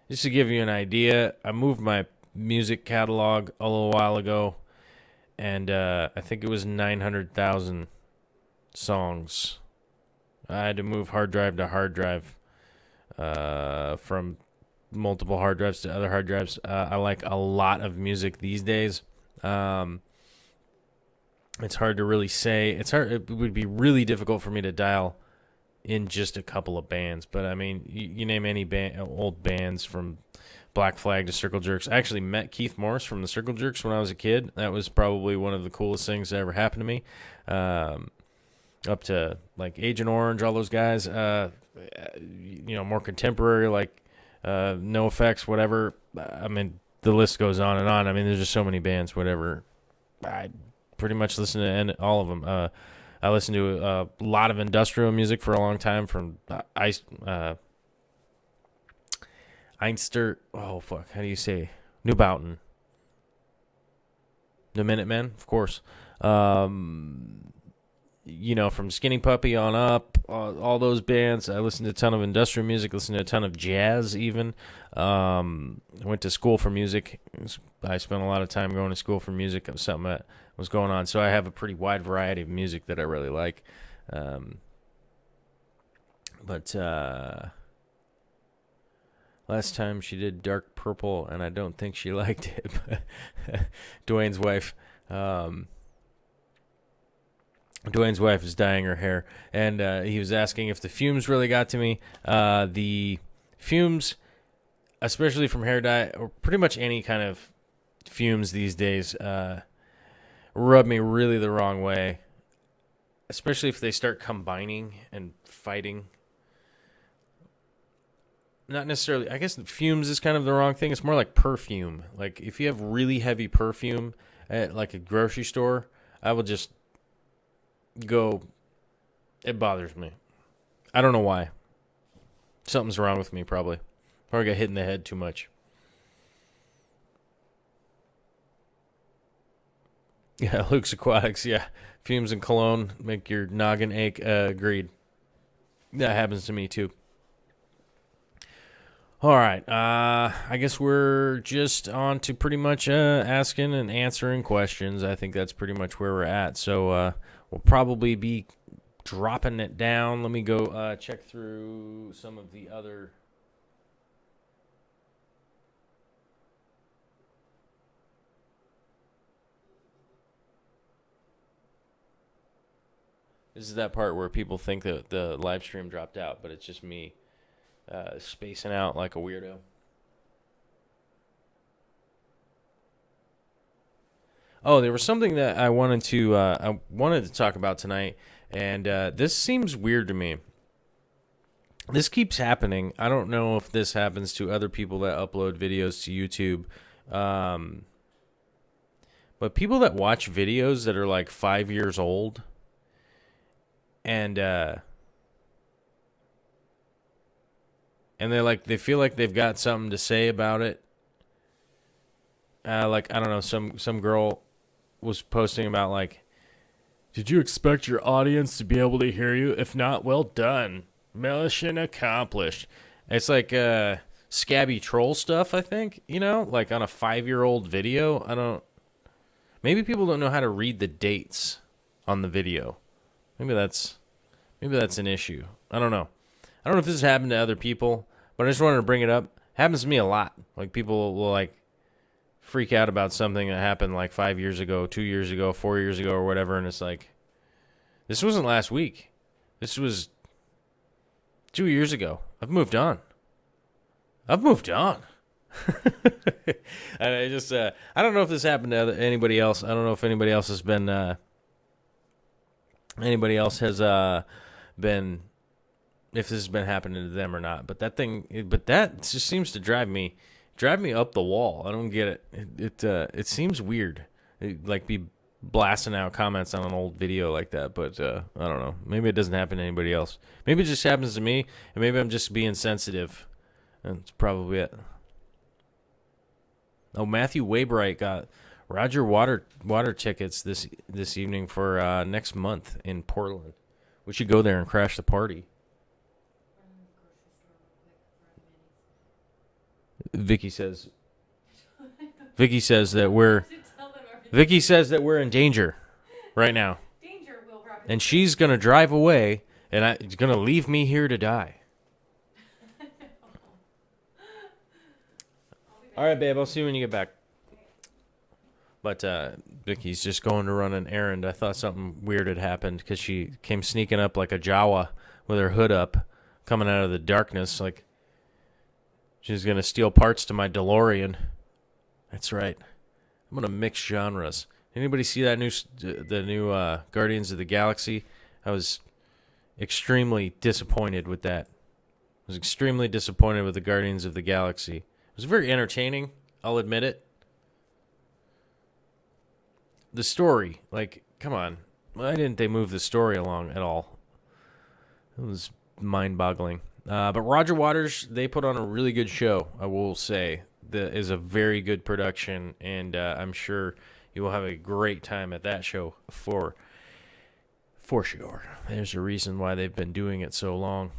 Just to give you an idea, I moved my music catalog a little while ago, and I think it was 900,000 songs. I had to move hard drive to hard drive, from multiple hard drives to other hard drives. I like a lot of music these days. It's hard to really say. It would be really difficult for me to dial in just a couple of bands. But, I mean, you name any old bands from Black Flag to Circle Jerks. I actually met Keith Morris from the Circle Jerks when I was a kid. That was probably one of the coolest things that ever happened to me. Up to, like, Agent Orange, all those guys. More contemporary, like No Effects, whatever. I mean, the list goes on and on. I mean, there's just so many bands, whatever. I pretty much listen to all of them. I listened to a lot of industrial music for a long time from Einster. Oh, fuck. How do you say? Newbouten. The Minutemen, of course. From Skinny Puppy on up, all those bands. I listened to a ton of industrial music, listened to a ton of jazz even. I went to school for music. I spent a lot of time going to school for music. It was something that was going on. So I have a pretty wide variety of music that I really like. Last time she did Dark Purple, and I don't think she liked it. Dwayne's wife. Dwayne's wife is dyeing her hair, and he was asking if the fumes really got to me. The fumes, especially from hair dye, or pretty much any kind of fumes these days, rub me really the wrong way, especially if they start combining and fighting. Not necessarily, I guess fumes is kind of the wrong thing. It's more like perfume. Like, if you have really heavy perfume at, like, a grocery store, I will just go, it bothers me. I don't know why. Something's wrong with me, probably. Probably got hit in the head too much. Yeah, Luke's Aquatics, yeah. Fumes and cologne make your noggin ache. Agreed. That happens to me, too. All right. I guess we're just on to pretty much asking and answering questions. I think that's pretty much where we're at. So we'll probably be dropping it down. Let me go check through some of the other. This is that part where people think that the live stream dropped out, but it's just me spacing out like a weirdo. Oh, there was something that I wanted to talk about tonight, and this seems weird to me. This keeps happening. I don't know if this happens to other people that upload videos to YouTube, but people that watch videos that are like 5 years old, and they feel like they've got something to say about it. Like, I don't know, some girl was posting about, like, did you expect your audience to be able to hear you? If not, well done. Mission accomplished. It's like scabby troll stuff, I think, like on a 5-year-old video. Maybe people don't know how to read the dates on the video. Maybe that's an issue. I don't know. I don't know if this has happened to other people, but I just wanted to bring it up. It happens to me a lot. Like, people will, like, freak out about something that happened like 5 years ago, 2 years ago, 4 years ago, or whatever, and it's like, this wasn't last week. This was 2 years ago. I've moved on. And I just, I don't know if this happened to anybody else. I don't know if anybody else has been, if this has been happening to them or not. But that just seems to drive me up the wall. I don't get it. It seems weird. Like be blasting out comments on an old video like that. But I don't know. Maybe it doesn't happen to anybody else. Maybe it just happens to me, and maybe I'm just being sensitive. That's probably it. Oh, Matthew Waybright got Roger Water tickets this evening for next month in Portland. We should go there and crash the party. Vicky says that we're in danger right now. Danger, Will Robinson. And she's going to drive away, and it's going to leave me here to die. All right, babe, I'll see you when you get back. But Vicky's just going to run an errand. I thought something weird had happened because she came sneaking up like a Jawa with her hood up, coming out of the darkness, like she's going to steal parts to my DeLorean. That's right. I'm going to mix genres. Anybody see that the new Guardians of the Galaxy? I was extremely disappointed with that. I was extremely disappointed with the Guardians of the Galaxy. It was very entertaining, I'll admit it. The story, like, come on. Why didn't they move the story along at all? It was mind-boggling. But Roger Waters, they put on a really good show, I will say. That is a very good production, and I'm sure you will have a great time at that show for sure. There's a reason why they've been doing it so long.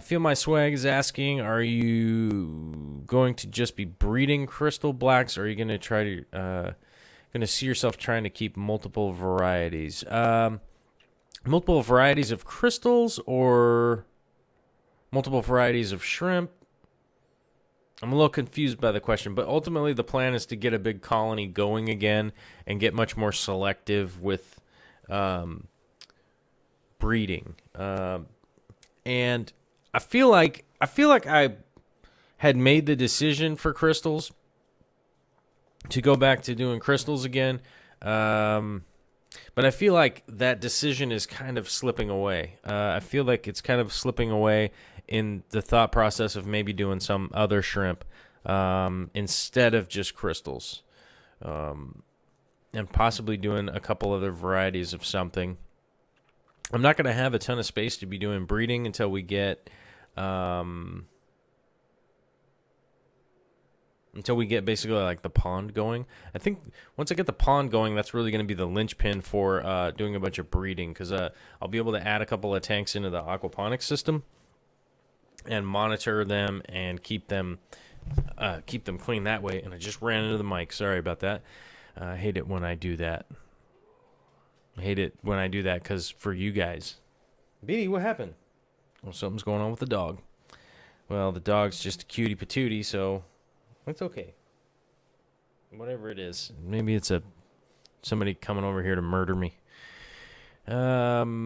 Feel My Swag is asking, are you going to just be breeding crystal blacks, or are you going to try to going to see yourself trying to keep multiple varieties? Multiple varieties of crystals or multiple varieties of shrimp? I'm a little confused by the question, but ultimately the plan is to get a big colony going again and get much more selective with breeding. And I feel like I had made the decision for crystals to go back to doing crystals again. But I feel like that decision is kind of slipping away. I feel like it's kind of slipping away in the thought process of maybe doing some other shrimp instead of just crystals. And possibly doing a couple other varieties of something. I'm not going to have a ton of space to be doing breeding until we get basically like the pond going. I think once I get the pond going, that's really going to be the linchpin for doing a bunch of breeding, because I'll be able to add a couple of tanks into the aquaponics system and monitor them and keep them clean that way. And I just ran into the mic. Sorry about that. I hate it when I do that. Because for you guys. Beatty, what happened? Well, something's going on with the dog. Well, the dog's just a cutie patootie, so it's okay. Whatever it is. Maybe it's somebody coming over here to murder me. Yeah.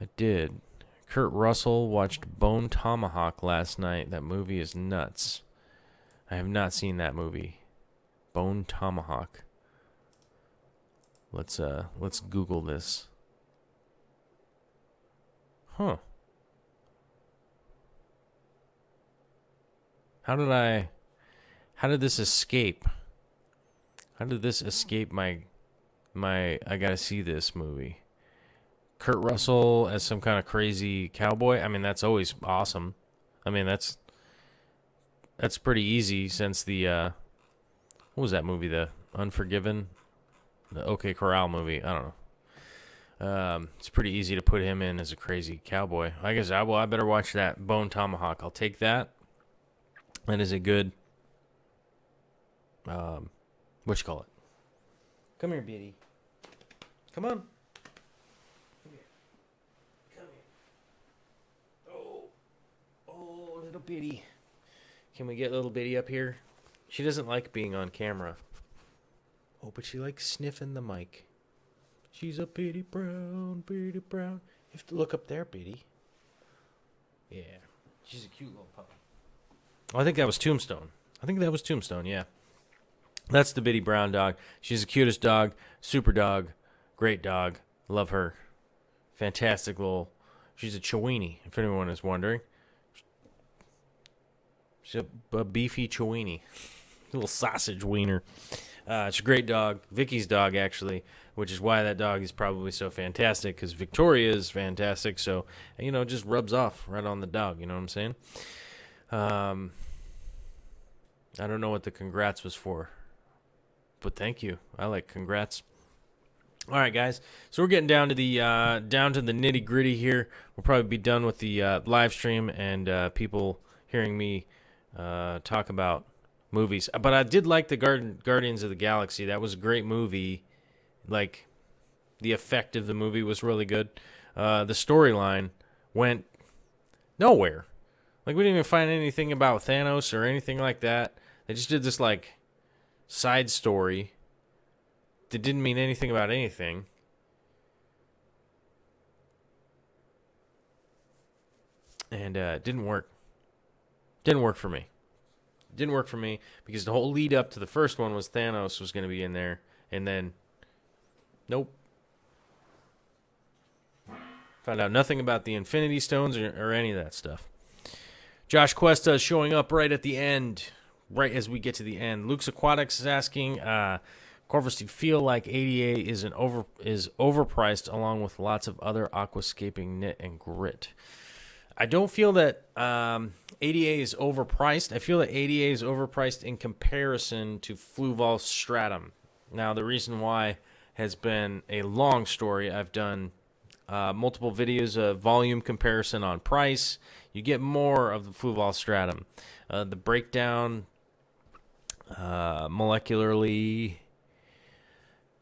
I did. Kurt Russell watched Bone Tomahawk last night. That movie is nuts. I have not seen that movie. Bone Tomahawk. Let's Google this. Huh. How did this escape? How did this escape my I gotta see this movie? Kurt Russell as some kind of crazy cowboy. I mean, that's always awesome. I mean, that's pretty easy since the what was that movie? The Unforgiven, the OK Corral movie. I don't know. It's pretty easy to put him in as a crazy cowboy. I guess I better watch that Bone Tomahawk. I'll take that. That is a good what you call it? Come here, Biddy. Come on. Come here. Come here. Oh, little Biddy. Can we get little Biddy up here? She doesn't like being on camera. Oh, but she likes sniffing the mic. She's a Biddy Brown, Biddy Brown. You have to look up there, Biddy. Yeah, she's a cute little puppy. Oh, I think that was Tombstone, yeah. That's the Biddy Brown dog. She's the cutest dog, super dog, great dog. Love her. Fantastic little... She's a Chiweenie, if anyone is wondering. She's a beefy Chiweenie. Little sausage wiener. It's a great dog. Vicky's dog, actually, which is why that dog is probably so fantastic, because Victoria is fantastic, so, it just rubs off right on the dog, you know what I'm saying? I don't know what the congrats was for, but thank you. I like congrats. All right, guys, so we're getting down to the nitty-gritty here. We'll probably be done with the live stream and people hearing me talk about movies. But I did like the Guardians of the Galaxy. That was a great movie. Like, the effect of the movie was really good. The storyline went nowhere. Like, we didn't even find anything about Thanos or anything like that. They just did this, like, side story that didn't mean anything about anything. And it didn't work. Didn't work for me. Didn't work for me because the whole lead up to the first one was Thanos was going to be in there, and then nope. Found out nothing about the Infinity Stones or any of that stuff. Josh Cuesta is showing up right at the end, right as we get to the end. Luke's Aquatics is asking, Corvus, do you feel like ADA is overpriced along with lots of other aquascaping knit and grit? I don't feel that ADA is overpriced. I feel that ADA is overpriced in comparison to Fluval Stratum. Now, the reason why has been a long story. I've done multiple videos of volume comparison on price. You get more of the Fluval Stratum. The breakdown molecularly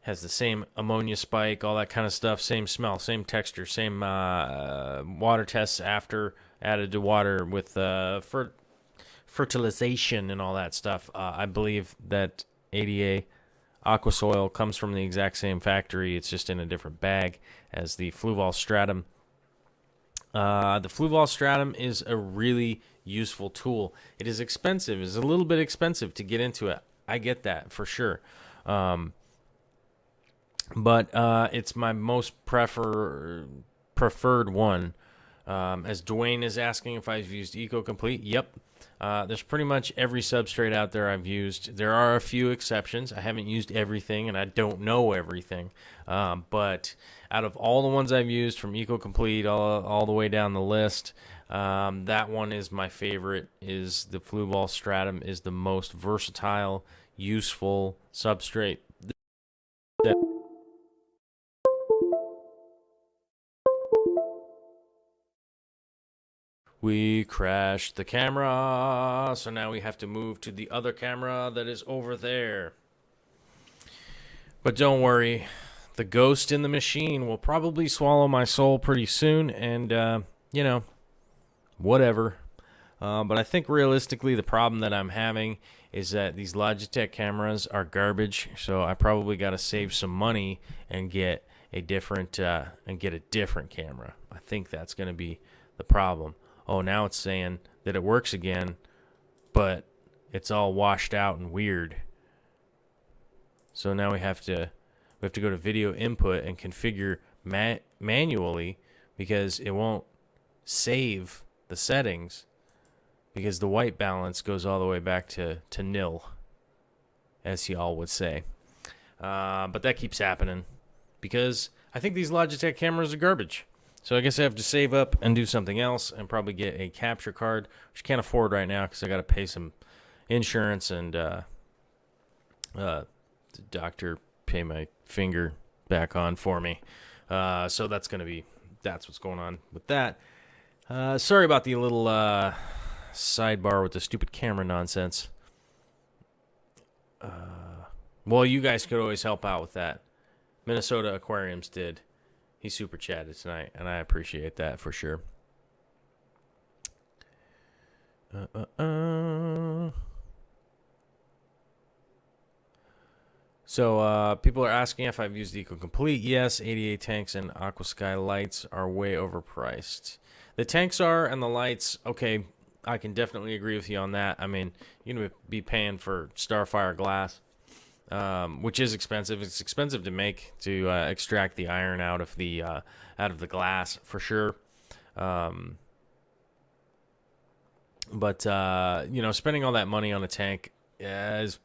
has the same ammonia spike, all that kind of stuff, same smell, same texture, same water tests after added to water with fertilization and all that stuff. I believe that ADA Aquasoil comes from the exact same factory. It's just in a different bag as the Fluval Stratum. The Fluval Stratum is a really useful tool. It is expensive. It's a little bit expensive to get into it. I get that for sure. But it's my most preferred one. As Dwayne is asking if I've used EcoComplete, yep. There's pretty much every substrate out there I've used. There are a few exceptions. I haven't used everything, and I don't know everything. But out of all the ones I've used, from EcoComplete all the way down the list, that one is my favorite. Is the Fluval Stratum is the most versatile, useful substrate. We crashed the camera, so now we have to move to the other camera that is over there. But don't worry, the ghost in the machine will probably swallow my soul pretty soon, and, whatever. But I think realistically the problem that I'm having is that these Logitech cameras are garbage, so I probably got to save some money and get a different camera. I think that's going to be the problem. Oh, now it's saying that it works again, but it's all washed out and weird. So now we have to go to video input and configure manually because it won't save the settings because the white balance goes all the way back to nil, as y'all would say. But that keeps happening because I think these Logitech cameras are garbage. So I guess I have to save up and do something else and probably get a capture card, which I can't afford right now because I got to pay some insurance and the doctor pay my finger back on for me. So that's what's going on with that. Sorry about the little sidebar with the stupid camera nonsense. Well, you guys could always help out with that. Minnesota Aquariums did. He super chatted tonight, and I appreciate that for sure. So people are asking if I've used Eco Complete. Yes, 88 tanks and Aqua Sky lights are way overpriced. The tanks are, and the lights, okay, I can definitely agree with you on that. I mean, you're going to be paying for Starfire glass, which is expensive. It's expensive to make, to extract the iron out of the glass for sure. But spending all that money on a tank is,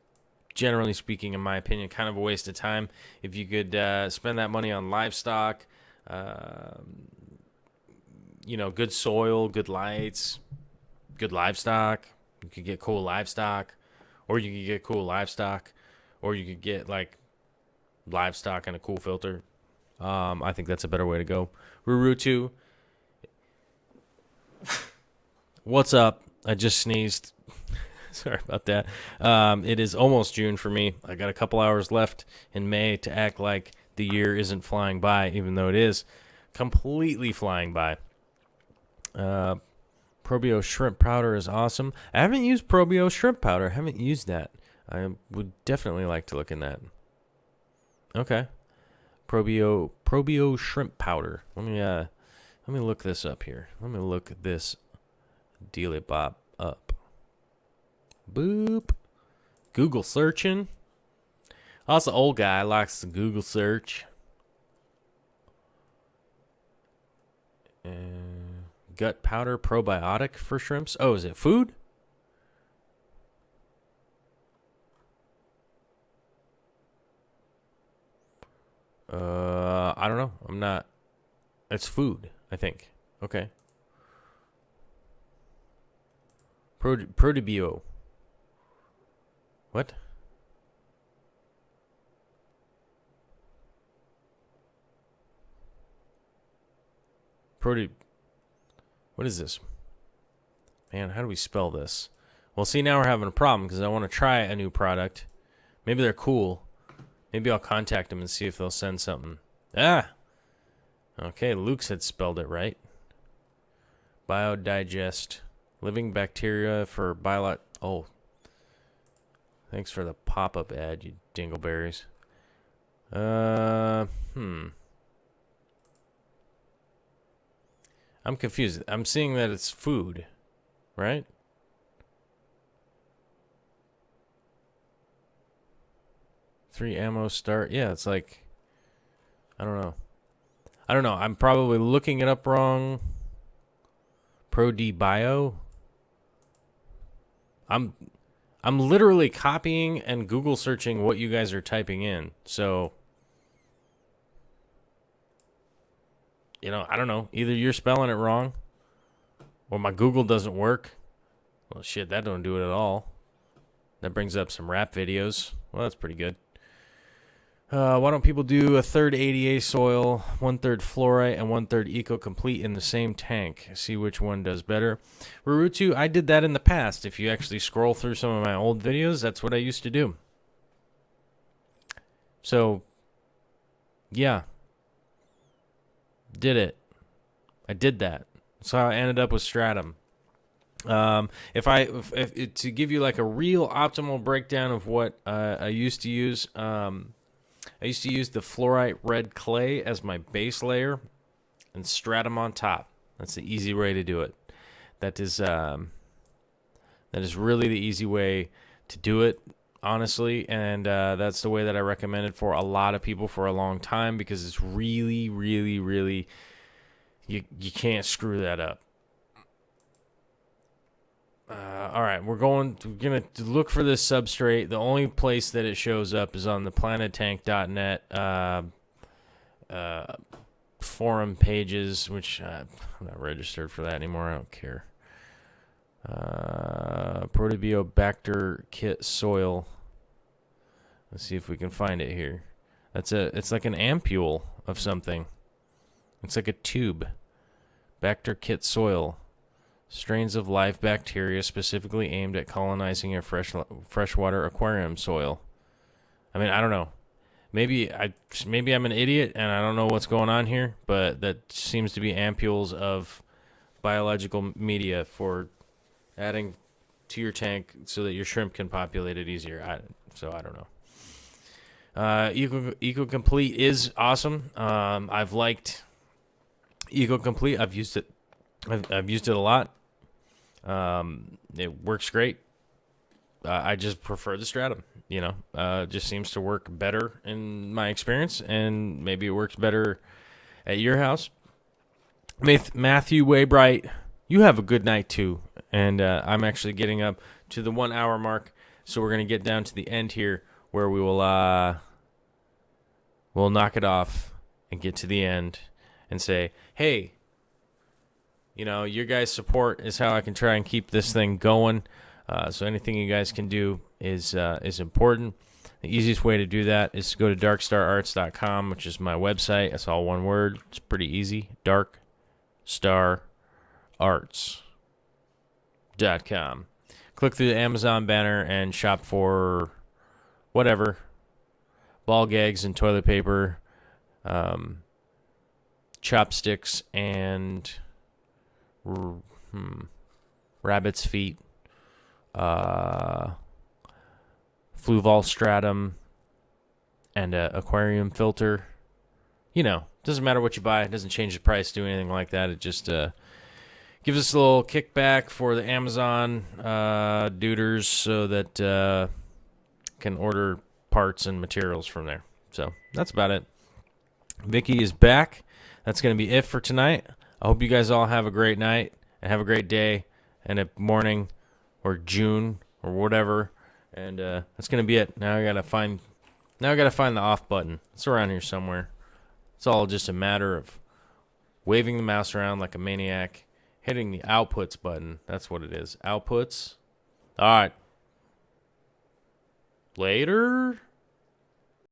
generally speaking, in my opinion, kind of a waste of time. If you could spend that money on livestock, good soil, good lights, good livestock, you could get cool livestock, or you could get cool livestock, or you could get like livestock and a cool filter. I think that's a better way to go. Rurutu, what's up? I just sneezed. Sorry about that. It is almost June for me. I got a couple hours left in May to act like the year isn't flying by, even though it is completely flying by. Probio shrimp powder is awesome. I haven't used Probio shrimp powder. I haven't used that. I would definitely like to look in that. Okay. Probio shrimp powder. Let me look this up here. Let me look this dealy bop up. Boop. Google searching. Also, old guy likes to Google search. Gut powder probiotic for shrimps. Oh, is it food? I don't know. I'm not. It's food, I think. Okay. Protibio. What? What is this? Man, how do we spell this? Well, see, now we're having a problem because I want to try a new product. Maybe they're cool. Maybe I'll contact them and see if they'll send something. Ah! Okay, Luke's had spelled it right. Biodigest. Living bacteria for biolog... Oh. Thanks for the pop-up ad, you dingleberries. I'm confused. I'm seeing that it's food, right? Three ammo start. Yeah, it's like... I don't know. I'm probably looking it up wrong. Pro D Bio. I'm literally copying and Google searching what you guys are typing in. So, I don't know. Either you're spelling it wrong or my Google doesn't work. Well, shit, that don't do it at all. That brings up some rap videos. Well, that's pretty good. Why don't people do a third ADA soil, 1/3 fluorite, and 1/3 Eco Complete in the same tank? See which one does better. Rurutu, I did that in the past. If you actually scroll through some of my old videos, that's what I used to do. So, yeah. Did it. I did that. That's how I ended up with Stratum. If to give you like a real optimal breakdown of what I used to use, I used to use the fluorite red clay as my base layer and stratum on top. That's the easy way to do it. That is really the easy way to do it, honestly, and that's the way that I recommend it for a lot of people for a long time because it's really, really, really, you can't screw that up. All right, we're going to look for this substrate. The only place that it shows up is on the planettank.net forum pages, which I'm not registered for that anymore. I don't care. Proteobacter kit soil. Let's see if we can find it here. It's like an ampule of something. It's like a tube. Bacter kit soil. Strains of live bacteria specifically aimed at colonizing a freshwater aquarium soil. I mean, I don't know. Maybe I'm an idiot and I don't know what's going on here, but that seems to be ampules of biological media for adding to your tank so that your shrimp can populate it easier. I don't know. Eco Complete is awesome. I've liked Eco Complete. I've used it. I've used it a lot. It works great. I just prefer the Stratum. It just seems to work better in my experience, and maybe it works better at your house. Matthew Waybright, you have a good night too. And I'm actually getting up to the 1 hour mark, so we're going to get down to the end here where we will we'll knock it off and get to the end and say, hey, your guys' support is how I can try and keep this thing going. So anything you guys can do is important. The easiest way to do that is to go to darkstararts.com, which is my website. That's all one word. It's pretty easy. darkstararts.com. Click through the Amazon banner and shop for whatever. Ball gags and toilet paper, chopsticks and rabbit's feet, Fluval stratum, and an aquarium filter. Doesn't matter what you buy. It doesn't change the price, do anything like that. It just gives us a little kickback for the Amazon duders so that can order parts and materials from there. So that's about it. Vicky is back. That's going to be it for tonight. I hope you guys all have a great night and have a great day and a morning or June or whatever. And that's going to be it. Now I got to find the off button. It's around here somewhere. It's all just a matter of waving the mouse around like a maniac, hitting the outputs button. That's what it is. Outputs. All right. Later.